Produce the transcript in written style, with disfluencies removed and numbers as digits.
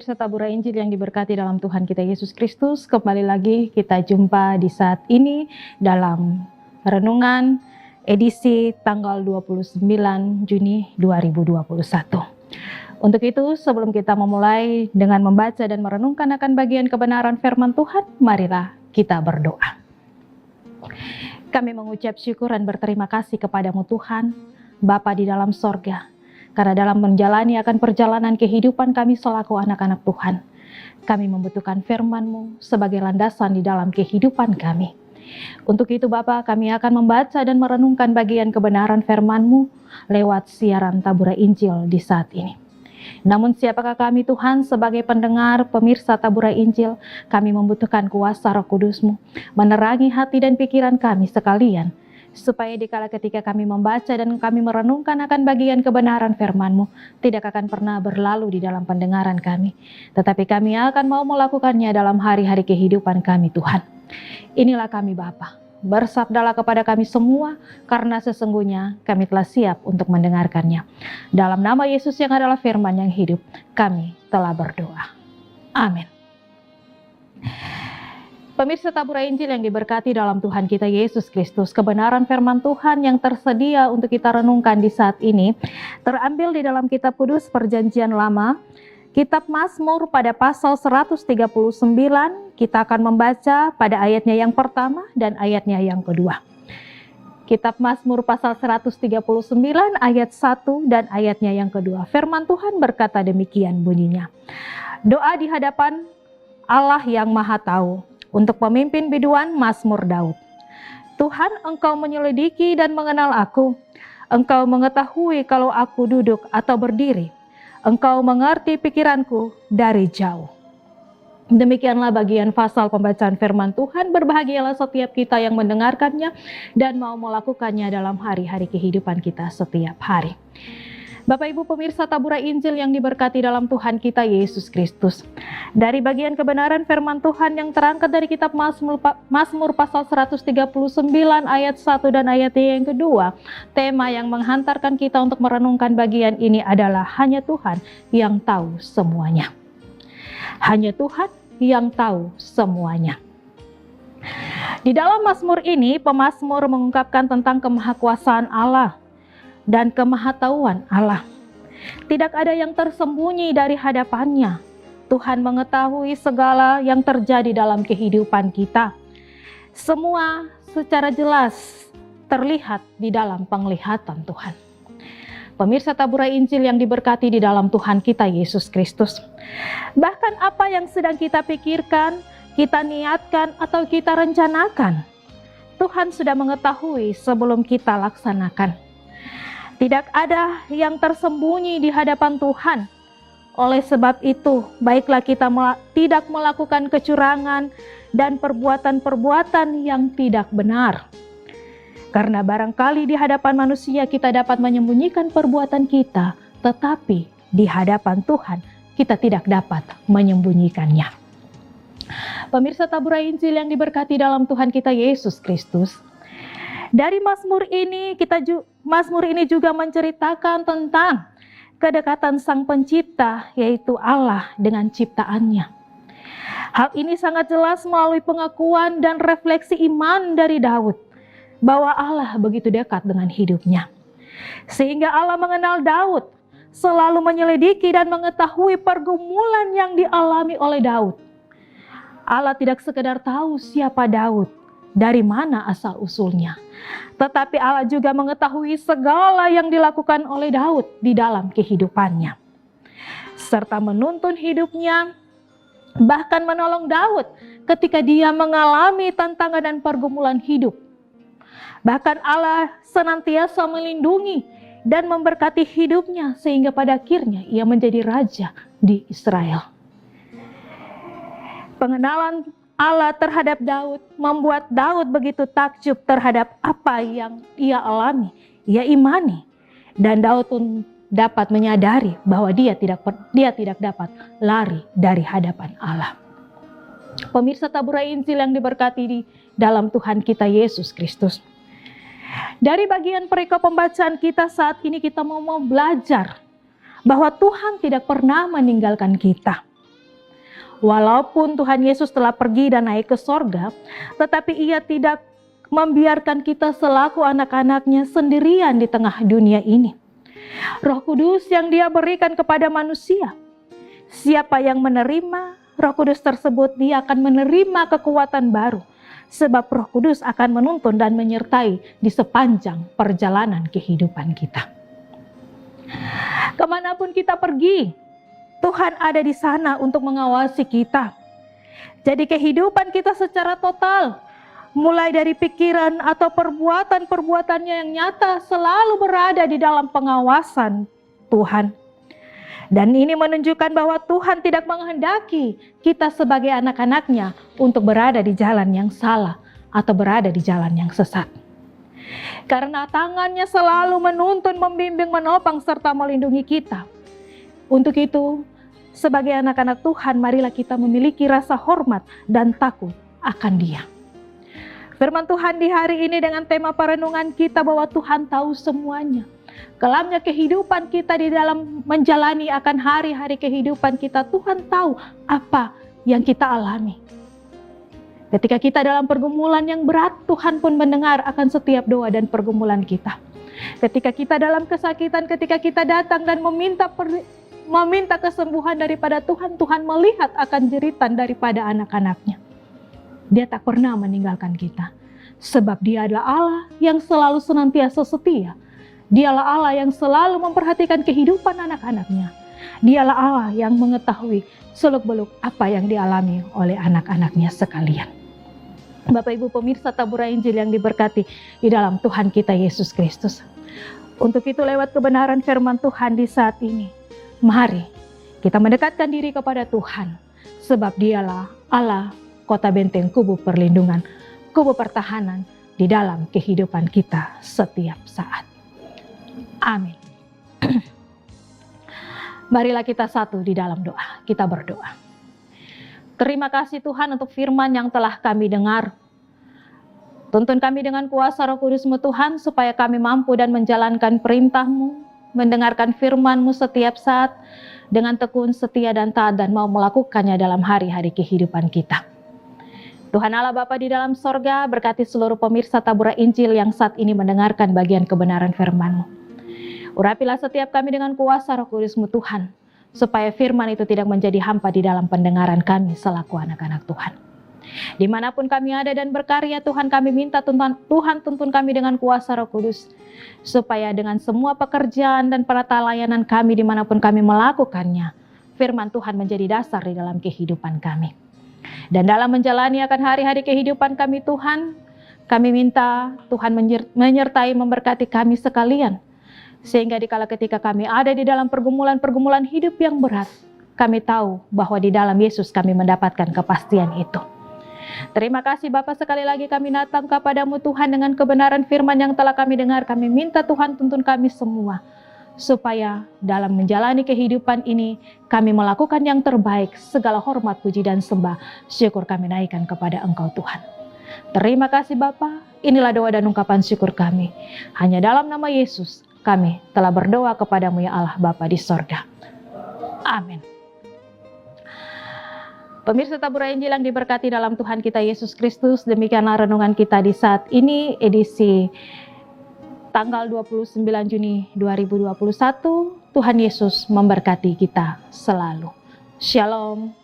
Pemirsa Tabura Injil yang diberkati dalam Tuhan kita Yesus Kristus, kembali lagi kita jumpa di saat ini dalam renungan edisi tanggal 29 Juni 2021. Untuk itu, sebelum kita memulai dengan membaca dan merenungkan akan bagian kebenaran firman Tuhan, marilah kita berdoa. Kami mengucap syukur dan berterima kasih kepadamu Tuhan, Bapa di dalam sorga, karena dalam menjalani akan perjalanan kehidupan kami selaku anak-anak Tuhan, kami membutuhkan firman-Mu sebagai landasan di dalam kehidupan kami. Untuk itu Bapa, kami akan membaca dan merenungkan bagian kebenaran firman-Mu lewat siaran Tabura Injil di saat ini. Namun siapakah kami Tuhan sebagai pendengar, pemirsa Tabura Injil, kami membutuhkan kuasa Roh Kudus-Mu menerangi hati dan pikiran kami sekalian, supaya dikala ketika kami membaca dan kami merenungkan akan bagian kebenaran firman-Mu, tidak akan pernah berlalu di dalam pendengaran kami, tetapi kami akan mau melakukannya dalam hari-hari kehidupan kami Tuhan. Inilah kami Bapa, bersabdalah kepada kami semua, karena sesungguhnya kami telah siap untuk mendengarkannya. Dalam nama Yesus yang adalah firman yang hidup, kami telah berdoa. Amin. Pemirsa Tabura Injil yang diberkati dalam Tuhan kita Yesus Kristus, kebenaran firman Tuhan yang tersedia untuk kita renungkan di saat ini terambil di dalam kitab kudus Perjanjian Lama, kitab Mazmur pada pasal 139. Kita akan membaca pada ayatnya yang pertama dan ayatnya yang kedua. Kitab Mazmur pasal 139 ayat 1 dan ayatnya yang kedua. Firman Tuhan berkata demikian bunyinya. Doa di hadapan Allah yang Maha Tahu untuk pemimpin biduan Mazmur Daud. Tuhan, Engkau menyelidiki dan mengenal aku. Engkau mengetahui kalau aku duduk atau berdiri. Engkau mengerti pikiranku dari jauh. Demikianlah bagian pasal pembacaan firman Tuhan. Berbahagialah setiap kita yang mendengarkannya dan mau melakukannya dalam hari-hari kehidupan kita setiap hari. Bapak Ibu pemirsa Tabura Injil yang diberkati dalam Tuhan kita Yesus Kristus. Dari bagian kebenaran firman Tuhan yang terangkat dari kitab Mazmur pasal 139 ayat 1 dan ayat yang kedua. Tema yang menghantarkan kita untuk merenungkan bagian ini adalah hanya Tuhan yang tahu semuanya. Hanya Tuhan yang tahu semuanya. Di dalam Mazmur ini, pemazmur mengungkapkan tentang kemahakuasaan Allah dan kemahatauan Allah. Tidak ada yang tersembunyi dari hadapannya. Tuhan mengetahui segala yang terjadi dalam kehidupan kita. Semua secara jelas terlihat di dalam penglihatan Tuhan. Pemirsa Tabura Injil yang diberkati di dalam Tuhan kita Yesus Kristus. Bahkan apa yang sedang kita pikirkan, kita niatkan atau kita rencanakan, Tuhan sudah mengetahui sebelum kita laksanakan. Tidak ada yang tersembunyi di hadapan Tuhan. Oleh sebab itu, baiklah kita tidak melakukan kecurangan dan perbuatan-perbuatan yang tidak benar. Karena barangkali di hadapan manusia kita dapat menyembunyikan perbuatan kita, tetapi di hadapan Tuhan kita tidak dapat menyembunyikannya. Pemirsa Tabura Injil yang diberkati dalam Tuhan kita Yesus Kristus. Dari Mazmur ini juga menceritakan tentang kedekatan Sang Pencipta, yaitu Allah dengan ciptaannya. Hal ini sangat jelas melalui pengakuan dan refleksi iman dari Daud, bahwa Allah begitu dekat dengan hidupnya. Sehingga Allah mengenal Daud, selalu menyelidiki dan mengetahui pergumulan yang dialami oleh Daud. Allah tidak sekedar tahu siapa Daud, dari mana asal-usulnya, tetapi Allah juga mengetahui segala yang dilakukan oleh Daud di dalam kehidupannya, serta menuntun hidupnya, bahkan menolong Daud ketika dia mengalami tantangan dan pergumulan hidup. Bahkan Allah senantiasa melindungi dan memberkati hidupnya sehingga pada akhirnya ia menjadi raja di Israel. Pengenalan Allah terhadap Daud membuat Daud begitu takjub terhadap apa yang ia alami, ia imani. Dan Daud pun dapat menyadari bahwa dia tidak dapat lari dari hadapan Allah. Pemirsa Tabura Injil yang diberkati di dalam Tuhan kita Yesus Kristus. Dari bagian perikop pembacaan kita saat ini kita mau belajar bahwa Tuhan tidak pernah meninggalkan kita. Walaupun Tuhan Yesus telah pergi dan naik ke sorga, tetapi ia tidak membiarkan kita selaku anak-anaknya sendirian di tengah dunia ini. Roh Kudus yang dia berikan kepada manusia, siapa yang menerima Roh Kudus tersebut, dia akan menerima kekuatan baru. Sebab Roh Kudus akan menuntun dan menyertai di sepanjang perjalanan kehidupan kita. Kemanapun kita pergi, Tuhan ada di sana untuk mengawasi kita. Jadi kehidupan kita secara total, mulai dari pikiran atau perbuatan-perbuatannya yang nyata, selalu berada di dalam pengawasan Tuhan. Dan ini menunjukkan bahwa Tuhan tidak menghendaki kita sebagai anak-anaknya untuk berada di jalan yang salah atau berada di jalan yang sesat. Karena tangannya selalu menuntun, membimbing, menopang, serta melindungi kita. Untuk itu, sebagai anak-anak Tuhan, marilah kita memiliki rasa hormat dan takut akan Dia. Firman Tuhan di hari ini dengan tema perenungan kita bahwa Tuhan tahu semuanya. Kelamnya kehidupan kita di dalam menjalani akan hari-hari kehidupan kita, Tuhan tahu apa yang kita alami. Ketika kita dalam pergumulan yang berat, Tuhan pun mendengar akan setiap doa dan pergumulan kita. Ketika kita dalam kesakitan, ketika kita datang dan meminta kesembuhan daripada Tuhan, Tuhan melihat akan jeritan daripada anak-anaknya. Dia tak pernah meninggalkan kita. Sebab Dia adalah Allah yang selalu senantiasa setia. Dialah Allah yang selalu memperhatikan kehidupan anak-anaknya. Dialah Allah yang mengetahui seluk-beluk apa yang dialami oleh anak-anaknya sekalian. Bapak Ibu pemirsa Tabur Injil yang diberkati di dalam Tuhan kita Yesus Kristus. Untuk itu lewat kebenaran firman Tuhan di saat ini, mari kita mendekatkan diri kepada Tuhan. Sebab Dialah Allah, kota benteng, kubu perlindungan, kubu pertahanan di dalam kehidupan kita setiap saat. Amin. Marilah kita satu di dalam doa. Kita berdoa. Terima kasih Tuhan untuk firman yang telah kami dengar. Tuntun kami dengan kuasa Roh Kudus-Mu Tuhan, supaya kami mampu dan menjalankan perintah-Mu, mendengarkan firman-Mu setiap saat, dengan tekun, setia, dan taat, dan mau melakukannya dalam hari-hari kehidupan kita. Tuhan Allah Bapa di dalam sorga, berkati seluruh pemirsa Tabur Injil yang saat ini mendengarkan bagian kebenaran firman-Mu. Urapilah setiap kami dengan kuasa Roh Kudus-Mu Tuhan, supaya firman itu tidak menjadi hampa di dalam pendengaran kami selaku anak-anak Tuhan. Dimanapun kami ada dan berkarya, Tuhan kami minta Tuhan tuntun kami dengan kuasa Roh Kudus, supaya dengan semua pekerjaan dan perata layanan kami dimanapun kami melakukannya, firman Tuhan menjadi dasar di dalam kehidupan kami. Dan dalam menjalani akan hari-hari kehidupan kami Tuhan, kami minta Tuhan menyertai memberkati kami sekalian. Sehingga dikala ketika kami ada di dalam pergumulan-pergumulan hidup yang berat, kami tahu bahwa di dalam Yesus kami mendapatkan kepastian itu. Terima kasih Bapa, sekali lagi kami datang kepadamu Tuhan dengan kebenaran firman yang telah kami dengar. Kami minta Tuhan tuntun kami semua, supaya dalam menjalani kehidupan ini kami melakukan yang terbaik. Segala hormat, puji dan sembah, syukur kami naikkan kepada Engkau Tuhan. Terima kasih Bapa, inilah doa dan ungkapan syukur kami. Hanya dalam nama Yesus kami telah berdoa kepadamu ya Allah Bapa di sorga. Amin. Pemirsa Tabur Injil yang diberkati dalam Tuhan kita Yesus Kristus, demikianlah renungan kita di saat ini, edisi tanggal 29 Juni 2021. Tuhan Yesus memberkati kita selalu. Shalom.